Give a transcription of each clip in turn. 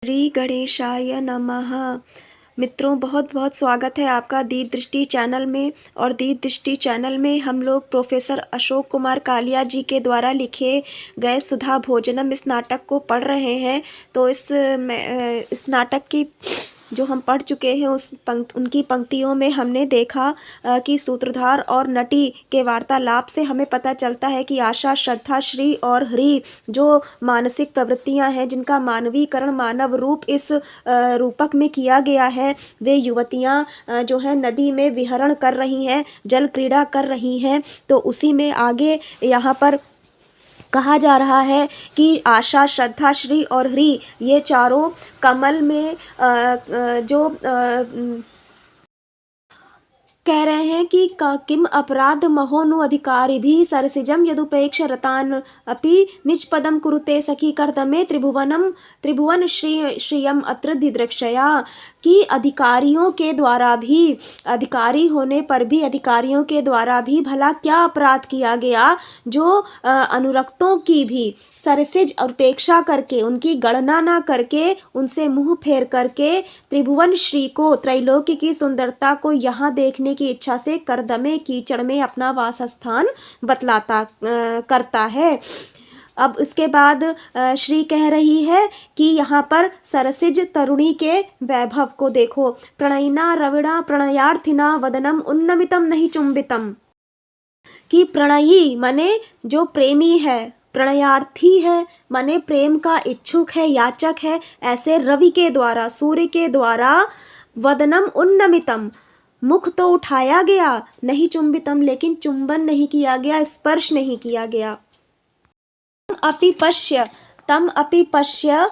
श्री गणेशाय नमः। मित्रों, बहुत बहुत स्वागत है आपका दीप दृष्टि चैनल में। और दीप दृष्टि चैनल में हम लोग प्रोफेसर अशोक कुमार कालिया जी के द्वारा लिखे गए सुधा भोजनम इस नाटक को पढ़ रहे हैं। तो इस नाटक की जो हम पढ़ चुके हैं उनकी पंक्तियों में हमने देखा कि सूत्रधार और नटी के वार्तालाप से हमें पता चलता है कि आशा, श्रद्धा, श्री और हरि जो मानसिक प्रवृत्तियां हैं, जिनका मानवीकरण मानव रूप इस रूपक में किया गया है, वे युवतियां जो है नदी में विहरण कर रही हैं, जल क्रीड़ा कर रही हैं। तो उसी में आगे यहाँ पर कहा जा रहा है कि आशा, श्रद्धा, श्री और हरि ये चारों कमल में कह रहे हैं कि किम अपराध महोनु अधिकारिभिः सरसिजं यदुपेक्ष रतान अपि निज पदम कुरुते सखी कर्दमे त्रिभुवन श्रियम अत्र दिदृक्षया। कि अधिकारियों के द्वारा भी, अधिकारी होने पर भी अधिकारियों के द्वारा भी भला क्या अपराध किया गया जो अनुरक्तों की भी सरसिज और उपेक्षा करके, उनकी गणना ना करके, उनसे मुंह फेर करके त्रिभुवन श्री को, त्रैलोक्य की सुंदरता को यहाँ देखने की इच्छा से करदमे कीचड़ में अपना वासस्थान बतलाता करता है। अब इसके बाद श्री कह रही है कि यहाँ पर सरसिज तरुणी के वैभव को देखो। प्रणयिना रविणा प्रणयार्थिना वदनम उन्नमितम नहीं चुंबितम। कि प्रणयी माने जो प्रेमी है, प्रणयार्थी है माने प्रेम का इच्छुक है, याचक है, ऐसे रवि के द्वारा, सूर्य के द्वारा वदनम उन्नमितम, मुख तो उठाया गया, नहीं चुंबितम लेकिन चुंबन नहीं किया गया, स्पर्श नहीं किया गया। तम अपि पश्य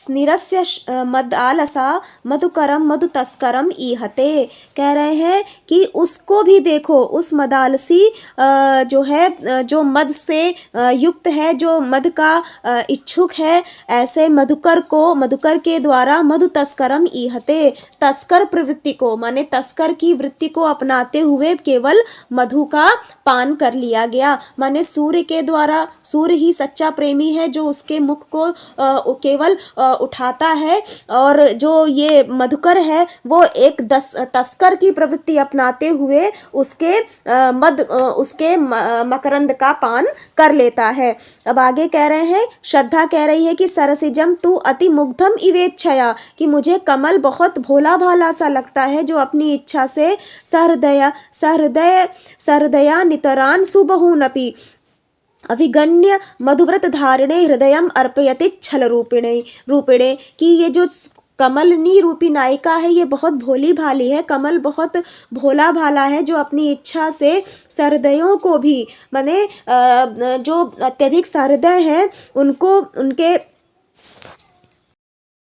निरस्य मदालसा मधुकरम मधु तस्करम ईहते। कह रहे हैं कि उसको भी देखो, उस मदालसी जो है, जो मद से युक्त है, जो मद का इच्छुक है, ऐसे मधुकर को, मधुकर के द्वारा मधु तस्करम ईहते, तस्कर प्रवृत्ति को माने तस्कर की वृत्ति को अपनाते हुए केवल मधु का पान कर लिया गया। माने सूर्य के द्वारा, सूर्य ही सच्चा प्रेमी है जो उसके मुख को केवल उठाता है, और जो ये मधुकर है वो एक तस्कर की प्रवृत्ति अपनाते हुए उसके मकरंद का पान कर लेता है। अब आगे कह रहे हैं, श्रद्धा कह रही है कि सरसिजम तू अति मुग्धम इवेच्छया, कि मुझे कमल बहुत भोला भाला सा लगता है जो अपनी इच्छा से सहृदया नितरान सुबहूनपि अभिगण्य मधुव्रत धारिणे हृदयम अर्पयति छल रूपिणे। कि ये जो कमलनी रूपी नायिका है ये बहुत भोली भाली है, कमल बहुत भोला भाला है जो अपनी इच्छा से सहृदयों को भी, माने जो अत्यधिक सहृदय हैं उनको, उनके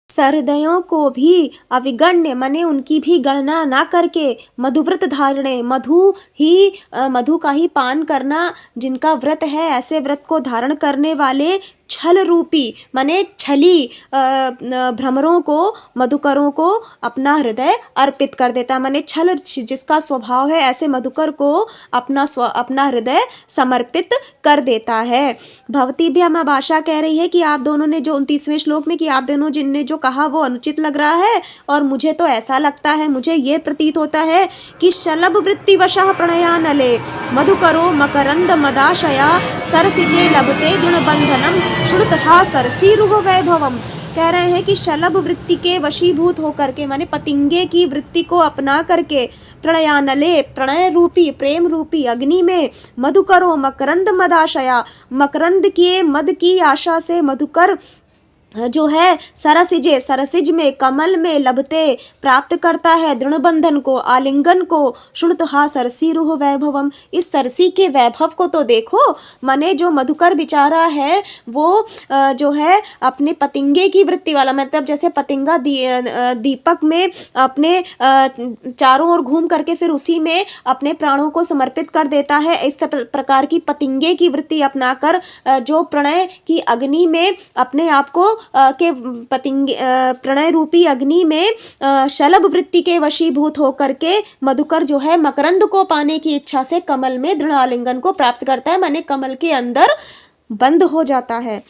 सहृदयों को भी अविगण्य माने उनकी भी गणना ना करके, मधुव्रत धारणे, मधु का ही पान करना जिनका व्रत है, ऐसे व्रत को धारण करने वाले छल रूपी माने छली भ्रमरों को, मधुकरों को अपना हृदय अर्पित कर देता। माने छल जिसका स्वभाव है, ऐसे मधुकर को अपना हृदय समर्पित कर देता है। भवती भी हम आशा कह रही है कि आप दोनों ने जो 29वें श्लोक में कि आप दोनों जिनने जो कहा वो अनुचित लग रहा है, और मुझे तो ऐसा लगता है, मुझे ये प्रतीत होता है कि शलभ वृत्तिवशः प्रणयानले मधुकरो मकरंद मदाशया सरसिजे लभते दृढ़बंधनम शुणुतहा सरसीरुह वैभवम। कह रहे हैं कि शलभ वृत्ति के वशीभूत होकर के, माने पतिंगे की वृत्ति को अपना करके, प्रणयानले प्रणय रूपी, प्रेम रूपी अग्नि में, मधुकरो मकरंद मदाशया, मकरंद के मद की आशा से मधुकर जो है सरसिजे, सरसिज में, कमल में लभते प्राप्त करता है दृढ़बंधन को, आलिंगन को, शुणुतहा सरसीरुह वैभवम। इस सरसी के वैभव को तो देखो। माने जो मधुकर बेचारा है वो जो है अपने पतिंगे की वृत्ति वाला, मतलब जैसे पतिंगा दीपक में अपने चारों ओर घूम करके फिर उसी में अपने प्राणों को समर्पित कर देता है, इस प्रकार की पतिंगे की वृत्ति अपनाकर जो प्रणय की अग्नि में अपने आप को के प्रणय रूपी अग्नि में शलभ वृत्ति के वशीभूत होकर के मधुकर जो है मकरंद को पाने की इच्छा से कमल में दृढ़ आलिंगन को प्राप्त करता है, माने कमल के अंदर बंद हो जाता है।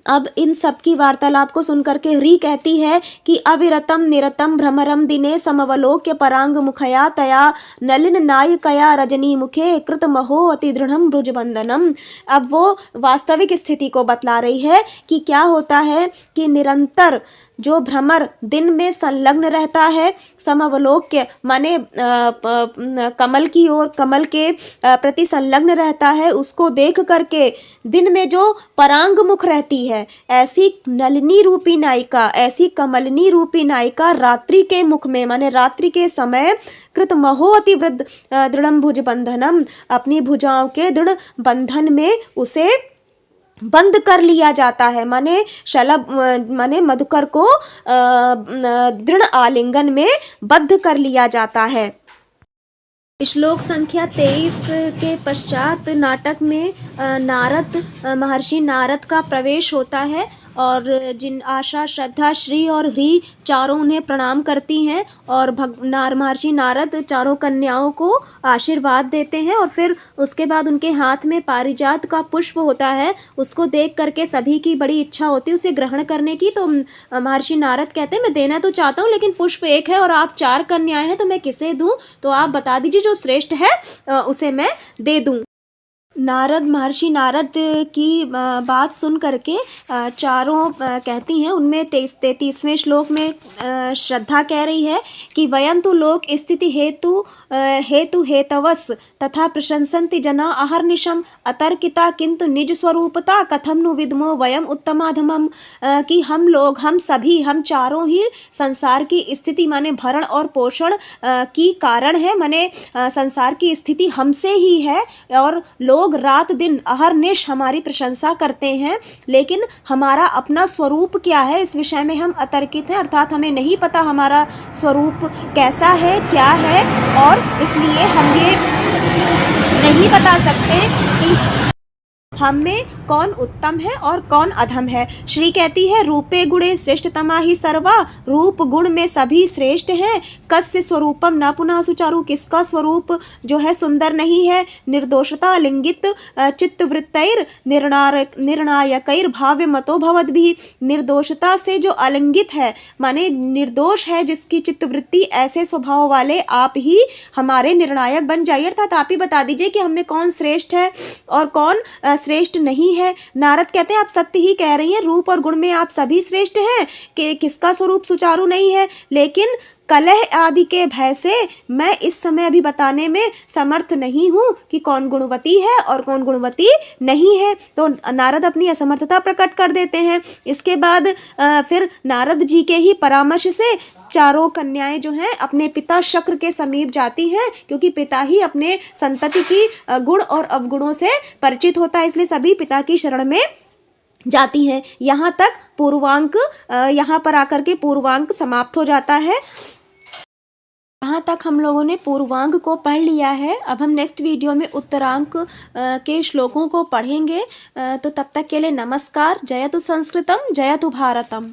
अब इन सब की वार्तालाप को सुनकर के री कहती है कि अविरतम निरतम भ्रमरम दिने समवलोक्य परांग मुखया तया नलिन नायकया रजनी मुखे कृत महो अति दृढ़म ब्रुजबंधनम। अब वो वास्तविक स्थिति को बतला रही है कि क्या होता है कि निरंतर जो भ्रमर दिन में संलग्न रहता है, समवलोक्य माने कमल की ओर, कमल के प्रति संलग्न रहता है, उसको देख करके दिन में जो परांग मुख रहती है, ऐसी नलिनी रूपी नायिका, ऐसी कमलनी रूपी नायिका रात्रि के मुख में माने रात्रि के समय कृत महो अति दृढ़ भुज बंधनम, अपनी भुजाओं के दृढ़ बंधन में उसे बंद कर लिया जाता है, माने शलभ माने मधुकर को दृढ़ आलिंगन में बद्ध कर लिया जाता है। श्लोक संख्या 23 के पश्चात नाटक में नारद महर्षि नारद का प्रवेश होता है और जिन आशा श्रद्धा श्री और ह्री चारों उन्हें प्रणाम करती हैं और महर्षि नारद चारों कन्याओं को आशीर्वाद देते हैं और फिर उसके बाद उनके हाथ में पारिजात का पुष्प होता है, उसको देख करके सभी की बड़ी इच्छा होती है उसे ग्रहण करने की। तो महर्षि नारद कहते हैं मैं देना तो चाहता हूँ लेकिन पुष्प एक है और आप 4 कन्याएं हैं तो मैं किसे दूँ, तो आप बता दीजिए जो श्रेष्ठ है उसे मैं दे दूँ। नारद महर्षि नारद की बात सुन करके चारों कहती हैं, उनमें 33वें श्लोक में श्रद्धा कह रही है कि वयं तु लोक स्थिति हेतु हेतवस तथा प्रशंसन्ति जना अहर्निशम अतर्किता किंतु निज स्वरूपता कथम नु विद्मो वयम उत्तमाधमम, कि हम सभी हम चारों ही संसार की स्थिति माने भरण और पोषण की कारण है, माने संसार की स्थिति हमसे ही है और लोग रात दिन अहरनिश हमारी प्रशंसा करते हैं, लेकिन हमारा अपना स्वरूप क्या है इस विषय में हम अतर्कित हैं, अर्थात हमें नहीं पता हमारा स्वरूप कैसा है क्या है, और इसलिए हम ये नहीं बता सकते कि हम में कौन उत्तम है और कौन अधम है। श्री कहती है रूपे गुणे श्रेष्ठतमा ही सर्वा, रूप गुण में सभी श्रेष्ठ हैं। कस्य स्वरूपम न पुनः सुचारु, किसका स्वरूप जो है सुंदर नहीं है। निर्दोषता लिंगित चित्तवृत्तैर निर्णायकैर भाव्य मतो भवद भी, निर्दोषता से जो अलिंगित है माने निर्दोष है जिसकी चित्तवृत्ति, ऐसे स्वभाव वाले आप ही हमारे निर्णायक बन जाइए, अर्थात आप ही बता दीजिए कि हमें कौन श्रेष्ठ है और कौन श्रेष्ठ नहीं है। नारद कहते हैं आप सत्य ही कह रही हैं, रूप और गुण में आप सभी श्रेष्ठ हैं कि किसका स्वरूप सुचारू नहीं है, लेकिन कलह आदि के भय से मैं इस समय अभी बताने में समर्थ नहीं हूँ कि कौन गुणवती है और कौन गुणवती नहीं है। तो नारद अपनी असमर्थता प्रकट कर देते हैं। इसके बाद फिर नारद जी के ही परामर्श से चारों कन्याएं जो हैं अपने पिता शक्र के समीप जाती हैं, क्योंकि पिता ही अपने संतति की गुण और अवगुणों से परिचित होता है, इसलिए सभी पिता की शरण में जाती हैं। यहाँ तक पूर्वांक यहाँ पर आकर के पूर्वांक समाप्त हो जाता है। यहाँ तक हम लोगों ने पूर्वांक को पढ़ लिया है। अब हम नेक्स्ट वीडियो में उत्तरांक के श्लोकों को पढ़ेंगे। तो तब तक के लिए नमस्कार। जयतु संस्कृतम जयतु भारतम।